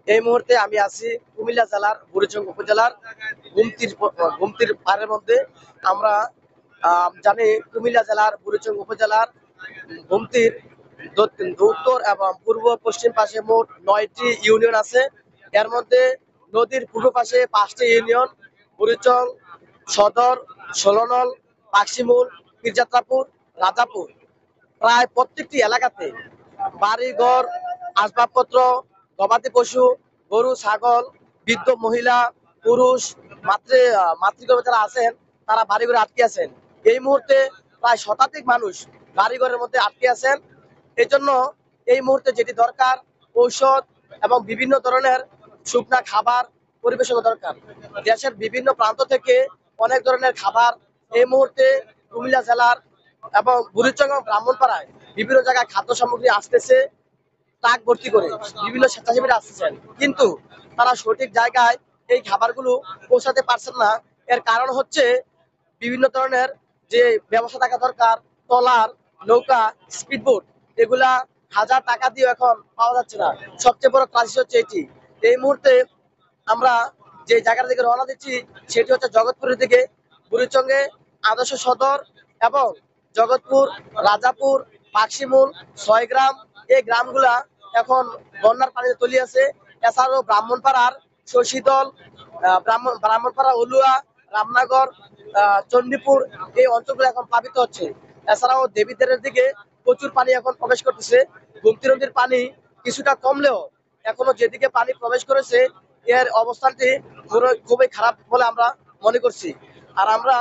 এই মুহূর্তে আমি আছি কুমিল্লা জেলার বুড়িচং উপজেলার গুমতির পাড়ের মধ্যে। আমরা জানি কুমিল্লা জেলার বুড়িচং উপজেলার গুমতির উত্তর এবং পূর্ব পশ্চিম পাশে মোট 9টি ইউনিয়ন আছে। এর মধ্যে নদীর পূর্ব পাশে 5টি ইউনিয়ন: বুড়িচং সদর, ষোলনল, পাকশিমুল, পীরযাত্রাপুর, রাজাপুর। প্রায় প্রত্যেকটি এলাকাতে বাড়িঘর, আসবাবপত্র, গবাদি পশু, গরু, ছাগল, বৃদ্ধ মহিলা, পুরুষ, মাতৃগর্ভে যারা আছেন তারা বাড়িঘরে আটকে আছেন। এই মুহূর্তে প্রায় শতাধিক মানুষ বাড়িঘরের মধ্যে আটকে আছেন। এই জন্য এই মুহূর্তে যেটি দরকার, ঔষধ এবং বিভিন্ন ধরনের শুকনা খাবার পরিবেশন দরকার। দেশের বিভিন্ন প্রান্ত থেকে অনেক ধরনের খাবার এই মুহূর্তে কুমিল্লা জেলার এবং বুড়িচং এবং ব্রাহ্মণপাড়ায় বিভিন্ন জায়গায় খাদ্য সামগ্রী আসতেছে ট্রাক ভর্তি করে। বিভিন্ন স্বেচ্ছাসেবীরা আসতেছেন, কিন্তু তারা সঠিক জায়গায় এই খাবারগুলো পৌঁছাতে পারছেন না। এর কারণ হচ্ছে বিভিন্ন ধরনের যে ব্যবস্থা থাকা দরকার, ট্রলার, নৌকা, স্পিডবোট, এগুলা হাজার টাকা দিয়ে এখন পাওয়া যাচ্ছে না। সবচেয়ে বড় ক্রাইসিস হচ্ছে এটি। এই মুহূর্তে আমরা যে জায়গার দিকে রওনা দিচ্ছি সেটি হচ্ছে জগৎপুরের দিকে। বুড়িচঙ্গে আদর্শ সদর এবং জগৎপুর, রাজাপুর, পাকশিমুল, ছয়গ্রাম, এই গ্রামগুলা এখন বন্যার পানিতে তলিয়ে আছে। এছাড়াও ব্রাহ্মণপাড়ার শশীদল, ব্রাহ্মণপাড়া, উলুয়া, রামনগর, চণ্ডীপুর, এই অঞ্চলগুলো এখন প্লাবিত হচ্ছে। এছাড়াও দেবীদের দিকে প্রচুর পানি এখন প্রবেশ করতেছে। গুমতি নদীর পানি কিছুটা কমলেও এখনো যেদিকে পানি প্রবেশ করেছে এর অবস্থানটি খুবই খারাপ বলে আমরা মনে করছি। আর আমরা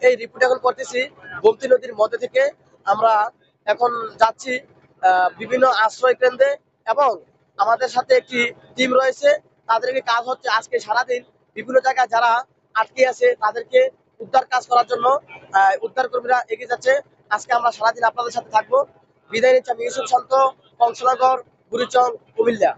এই রিপোর্ট এখন করতেছি গোমতী নদীর মধ্যে থেকে। আমরা এখন যাচ্ছি বিভিন্ন আশ্রয় কেন্দ্রে, এবং আমাদের সাথে একটি টিম রয়েছে। তাদেরকে কাজ হচ্ছে আজকে সারাদিন বিভিন্ন জায়গায় যারা আটকে আছে তাদেরকে উদ্ধার কাজ করার জন্য উদ্ধার কর্মীরা এগিয়ে যাচ্ছে। আজকে আমরা সারাদিন আপনাদের সাথে থাকবো। বিদায় নিচ্ছি আমি ইউসুফ শান্ত, কংসনগর, বুড়িচং, কুমিল্লা।